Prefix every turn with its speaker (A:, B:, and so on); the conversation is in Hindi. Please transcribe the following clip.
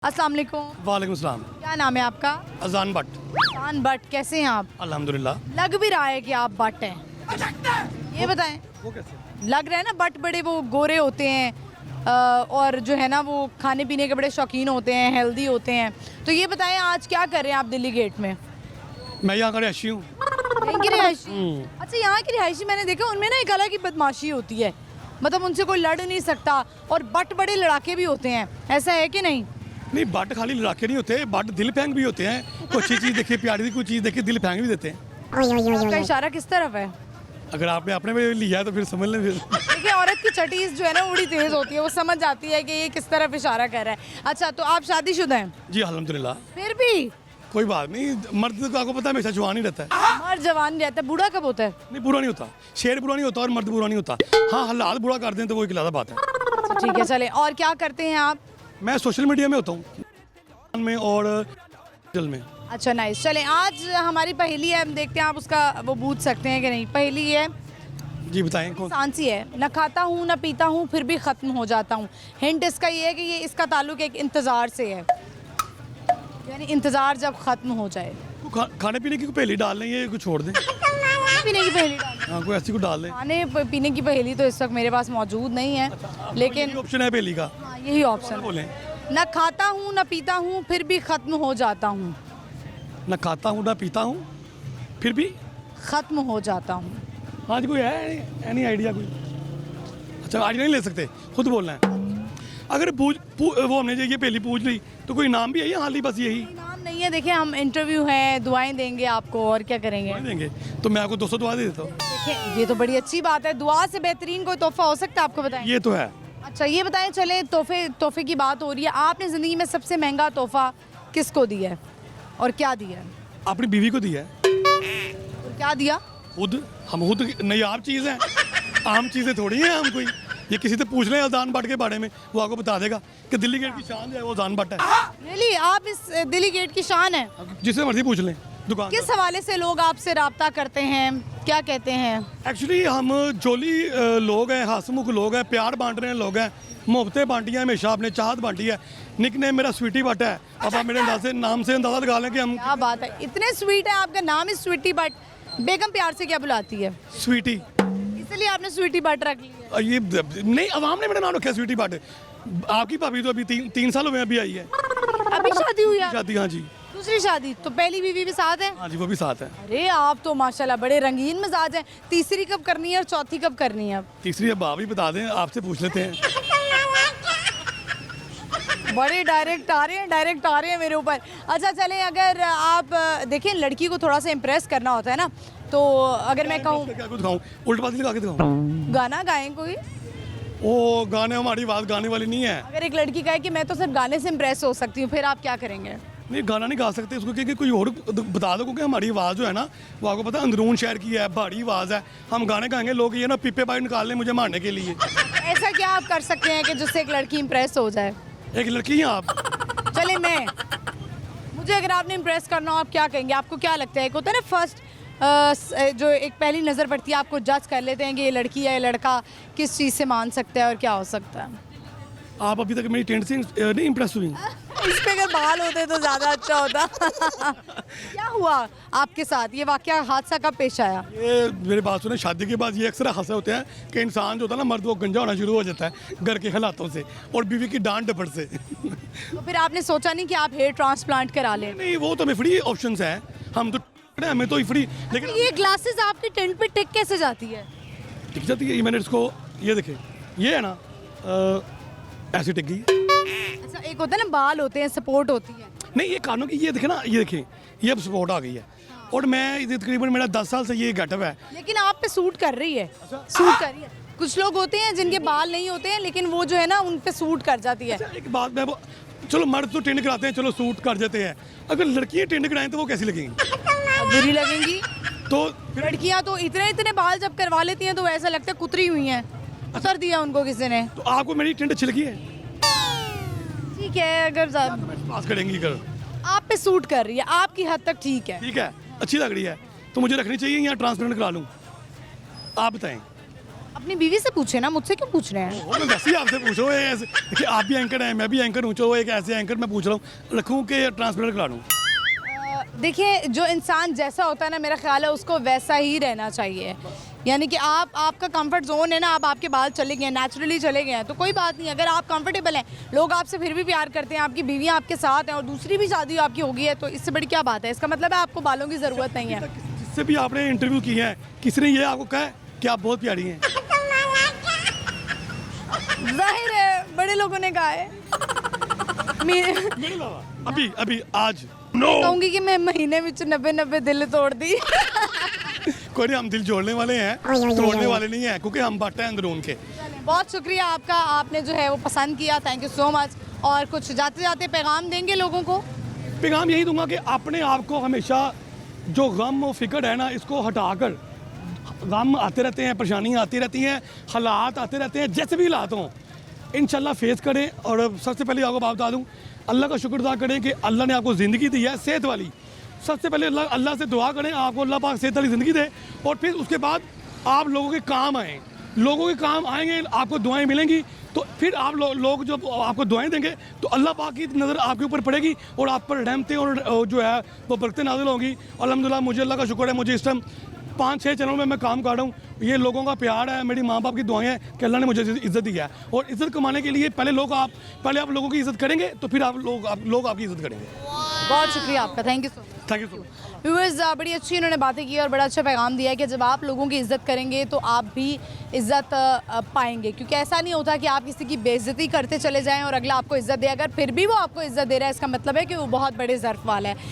A: अस्सलाम वालेकुम।
B: वालेकुम सलाम।
A: क्या नाम है आपका?
B: अजान भट्ट।
A: अजान भट्ट। कैसे हैं आप?
B: अल्हम्दुलिल्लाह।
A: लग भी रहा है कि आप भट्ट हैं। ये बताएं,
B: वो कैसे?
A: लग रहा है ना भट्ट बड़े वो गोरे होते हैं और जो है ना वो खाने पीने के बड़े शौकीन होते हैं, हेल्दी होते हैं। तो ये बताएं आज क्या कर रहे हैं आप दिल्ली गेट में?
B: मैं यहाँ का रिहायशी हूँ।
A: यहीं की रिहायशी? अच्छा, यहाँ की रिहायशी मैंने देखा उनमें ना एक अलग ही बदमाशी होती है, मतलब उनसे कोई लड़ नहीं सकता और भट्ट बड़े लड़ाके भी होते हैं, ऐसा है कि नहीं?
B: नहीं, भट्ट खाली लड़ाके नहीं होते, भट्ट दिल फेंक भी होते हैं। कोई अच्छी चीज़ देखिए, प्यारी सी कोई चीज़ देखिए, दिल फेंक भी देते हैं।
A: आपका इशारा किस तरफ है?
B: अगर आपने अपने में लिया है तो फिर समझ लें। फिर
A: देखिए औरत की चटीज जो है ना बड़ी तेज होती है, वो समझ जाती है कि ये किस तरफ इशारा कर रहा है। अच्छा, तो आप शादीशुदा हैं?
B: जी अल्हम्दुलिल्लाह।
A: फिर भी
B: कोई बात नहीं, मर्द तो आपको पता है हमेशा जवान ही रहता है।
A: मर्द जवान रहता है, बूढ़ा कब होता है?
B: नहीं, बुरा नहीं होता, शेर बुरा नहीं होता और मर्द बुरा नहीं होता। हाँ, हालात बुरा कर दें तो वो एक अलग बात है।
A: अच्छा, ठीक है, चले। और क्या करते हैं आप?
B: मैं सोशल मीडिया में होता हूँ में और जल में।
A: अच्छा, नाइस। चले, आज हमारी पहेली है, हम देखते हैं आप उसका वो बूझ सकते हैं कि नहीं। पहेली है,
B: जी बताएं कौन?
A: आसान सी है। न खाता हूँ न पीता हूँ फिर भी ख़त्म हो जाता हूँ। हिंट इसका ये है कि ये इसका ताल्लुक एक इंतज़ार से है, यानी इंतज़ार जब ख़त्म हो जाए।
B: खाने पीने की कोई पहेली डाल लें, ये कुछ छोड़ दें।
A: खाने पीने की पहेली डाल,
B: हाँ, कोई ऐसी को डाल लें।
A: खाने पीने की पहेली तो इस वक्त मेरे पास मौजूद नहीं है, लेकिन
B: ऑप्शन है पहेली का।
A: हाँ, यही ऑप्शन है।
B: बोलें।
A: न खाता हूँ न पीता हूँ फिर भी ख़त्म हो जाता हूँ।
B: ना खाता हूँ ना पीता हूँ फिर भी
A: ख़त्म हो जाता हूँ।
B: हाँ जी, कोई है एनी आइडिया कोई? अच्छा, आइडिया नहीं ले सकते, खुद बोलना है। अगर वो हमने ये पहली पूछ ली तो कोई नाम भी है या हाल ही बस यही
A: नाम नहीं है, देखिए हम इंटरव्यू है, दुआएं देंगे आपको और क्या करेंगे।
B: नहीं देंगे तो मैं आपको 200 दुआ दे देता हूँ।
A: देखिए ये तो बड़ी अच्छी बात है, दुआ से बेहतरीन कोई तोहफा हो सकता है, आपको बताएं।
B: ये तो है।
A: अच्छा, ये बताएं, चले तोहफे की बात हो रही है, आपने ज़िंदगी में सबसे महंगा तोहफा किसको दिया है और क्या दिया है?
B: अपनी बीवी को दिया है।
A: और क्या दिया?
B: खुद हम खुद नायाब चीज़ है, आम चीज़ें थोड़ी हैं हम कोई। ये किसी से पूछ लें अजान भट्ट के बारे में, वो आपको बता देगा कि दिल्ली गेट की शान जो है वो अजान भट्ट है।
A: रियली आप इस दिल्ली गेट की शान है?
B: जिससे मर्जी पूछ लें दुकान।
A: किस हवाले से लोग आपसे रब्ता करते हैं, क्या कहते हैं?
B: एक्चुअली हम जोली लोग हैं, हंसमुख लोग हैं, प्यार बांट रहे हैं लोग हैं, मोहब्बतें बांटी हैं हमेशा, आपने चाहत बांटी है। निकनेम मेरा स्वीटी भट्ट है। अब आप मेरे नाम से अंदाजा लगा लें कि हम
A: क्या बात है, इतने स्वीट है, आपका नाम ही स्वीटी भट्ट। बेगम प्यार से क्या बुलाती है?
B: स्वीटी।
A: इसलिए आपने स्वीटी भट्ट रख ली है।
B: ये नहीं, अवाम ने मेरा नाम रखा है स्वीटी भट्ट। आपकी भाभी तो अभी तीन साल हुए अभी आई है।
A: अभी शादी हुई है?
B: शादी, हाँ जी।
A: दूसरी शादी? तो पहली बीवी भी साथ है?
B: हाँ जी, वो भी साथ है।
A: अरे आप तो माशाल्लाह बड़े रंगीन मिजाज हैं। तीसरी कब करनी है और चौथी कब करनी है? अब
B: तीसरी अब आप ही बता दें, आपसे पूछ लेते हैं।
A: बड़े डायरेक्ट आ रहे हैं मेरे ऊपर। अच्छा चलें, अगर आप देखें लड़की को थोड़ा सा इम्प्रेस करना होता है ना, तो अगर मैं कहूँ
B: क्या कुछ दिखाऊं, उल्ट बात लगा के दिखाऊं?
A: गाना गाएं कोई?
B: ओ गाने, हमारी आवाज़ गाने वाली नहीं है।
A: अगर एक लड़की कहे कि मैं तो सिर्फ गाने से इम्प्रेस हो सकती हूँ, फिर आप क्या करेंगे?
B: नहीं, गाना नहीं गा सकते उसको, क्योंकि कोई और बता दो, क्योंकि हमारी आवाज़ जो है ना वो आपको पता है अंदरून शहर की है, भारी आवाज़ है। हम गाने गाएंगे, लोग ये ना पीपे पाइप निकाल लें मुझे मारने के लिए।
A: ऐसा क्या आप कर सकते हैं कि जिससे एक लड़की इम्प्रेस हो जाए?
B: एक लड़की हैं आप।
A: चले, मुझे अगर आपने इम्प्रेस करना हो, आप क्या कहेंगे? आपको क्या लगता है, एक होता है ना फर्स्ट जो एक पहली नज़र पड़ती है, आपको जज कर लेते हैं कि ये लड़की या ये लड़का किस चीज़ से मान सकता है और क्या हो सकता है?
B: आप अभी तक मेरी टेंट से नहीं इम्प्रेस हुई?
A: इस पे अगर बाल होते तो ज़्यादा अच्छा होता। क्या हुआ आपके साथ? ये वाकया, हादसा कब पेश आया?
B: ये मेरे बात सुने, शादी के बाद ये अक्सर हादसे होते हैं कि इंसान जो होता है ना मर्द, वो गंजा होना शुरू हो जाता है घर के हालातों से और बीवी की डांट डपट से।
A: तो फिर आपने सोचा नहीं कि आप हेयर ट्रांसप्लांट करा लें?
B: नहीं, वो तो हमें फ्री ऑप्शंस हैं, हम तो हमें तो फ्री। लेकिन
A: ये ग्लासेस आपके टेंट पे टिक कैसे जाती है?
B: टिक जाती है, मैंने इसको, ये देखे, ये है ना ऐसी टिक गई।
A: अच्छा, एक होता है ना बाल होते हैं, सपोर्ट होती है।
B: नहीं, ये कानों की, ये देखे ना, ये देखें, ये अब सपोर्ट आ गई है। और मैं तकरीबन मेरा 10 साल से ये गटअप है।
A: लेकिन आप पे सूट कर रही है, सूट कर रही है। कुछ लोग होते हैं जिनके बाल नहीं होते हैं, लेकिन वो जो है ना उन पे सूट कर जाती है।
B: अच्छा, एक बात मैं चलो मर्द तो टेंड कराते हैं, चलो सूट कर जाते हैं, अगर लड़कियाँ टेंड कराएं तो वो कैसी लगेंगी?
A: बुरी लगेंगी।
B: तो
A: लड़कियां तो इतने बाल जब करवा लेती हैं तो ऐसा लगता है कुतरी हुई हैं, उतर दिया उनको किसी ने।
B: तो आपको मेरी टेंड अच्छी लगी है?
A: ठीक है, अगर
B: पास करेंगी कर,
A: आप पे सूट कर रही है, आपकी हद तक ठीक है।
B: ठीक है, अच्छी लग रही है, तो मुझे रखनी चाहिए या ट्रांसप्लांट करा लूँ? आप बताएं।
A: अपनी बीवी से पूछे ना, मुझसे क्यों पूछ रहे हैं?
B: मैं वैसे ही आपसे पूछ रहा हूँ कि आप भी एंकर हैं, मैं भी एंकर हूँ, तो एक ऐसे एंकर मैं पूछ रहा हूँ, रखूँ कि ट्रांसपेरेंट करा दूँ?
A: देखिए, जो इंसान जैसा होता है ना, मेरा ख्याल है उसको वैसा ही रहना चाहिए। यानी कि आपका कंफर्ट जोन है ना, आप आपके बाल चले गए हैं, नेचुरली चले गए हैं, तो कोई बात नहीं। अगर आप कंफर्टेबल हैं, लोग आपसे फिर भी प्यार करते हैं, आपकी बीवियाँ आपके साथ हैं और दूसरी भी शादी आपकी हो गई है, तो इससे बड़ी क्या बात है? इसका मतलब है आपको बालों की ज़रूरत नहीं है।
B: जिससे भी आपने इंटरव्यू किया है, किसी ने ये आपको कहा है कि आप बहुत प्यारी हैं?
A: जाहिर है बड़े लोगों ने कहा है।
B: मेरे अलावा अभी आज
A: कहूँगी कि मैं महीने में 90 दिल तोड़ दी।
B: कोई नहीं, हम दिल जोड़ने वाले हैं, तोड़ने वाले नहीं हैं, क्योंकि हम बाटे हैं अंदरून के।
A: बहुत शुक्रिया आपका, आपने जो है वो पसंद किया, थैंक यू सो मच। और कुछ जाते जाते पैगाम देंगे लोगों को?
B: पैगाम यही दूंगा कि अपने आप को हमेशा जो गम और फिक्र है ना, इसको हटाकर, गम आते रहते हैं, परेशानियाँ आती रहती हैं, हालात आते रहते हैं, जैसे भी हालात हों इंशाल्लाह फेस करें। और सबसे पहले आपको बात बता दूं, अल्लाह का शुक्र अदा करें कि अल्लाह ने आपको ज़िंदगी दी है सेहत वाली। सबसे पहले अल्लाह से दुआ करें आपको अल्लाह पाक सेहत वाली ज़िंदगी दे, और फिर उसके बाद आप लोगों के काम आएँ, लोगों के काम आएंगे, आपको दुआएं मिलेंगी, तो फिर आप लोग जो आपको दुआएं देंगे तो अल्लाह पाक की नज़र आपके ऊपर पड़ेगी और आप पर रहमतें और जो है वो बरकतें नाज़िल होंगी। अल्हम्दुलिल्लाह, मुझे अल्लाह का शुक्र है, मुझे इस टाइम 5-6 चैनलों में मैं काम कर रहा हूँ। ये लोगों का प्यार है, मेरी माँ बाप की दुआएं हैं कि अल्लाह ने मुझे इज़्ज़त दी है। और इज़्ज़त कमाने के लिए पहले आप लोगों की इज़्ज़त करेंगे, तो फिर आप लोग आपकी इज़्ज़त करेंगे।
A: बहुत शुक्रिया आपका, thank you so much.
B: Thank you so much.
A: Viewers, बड़ी अच्छी इन्होंने बातें की और बड़ा अच्छा पैगाम दिया है कि जब आप लोगों की इज़्ज़त करेंगे तो आप भी इज़्ज़त पाएंगे, क्योंकि ऐसा नहीं होता कि आप किसी की बेइज्जती करते चले जाएं और अगला आपको इज़्ज़त दे। अगर फिर भी वो आपको इज़्ज़त दे रहा है, इसका मतलब है कि वो बहुत बड़े ज़र्फ़ वाला है।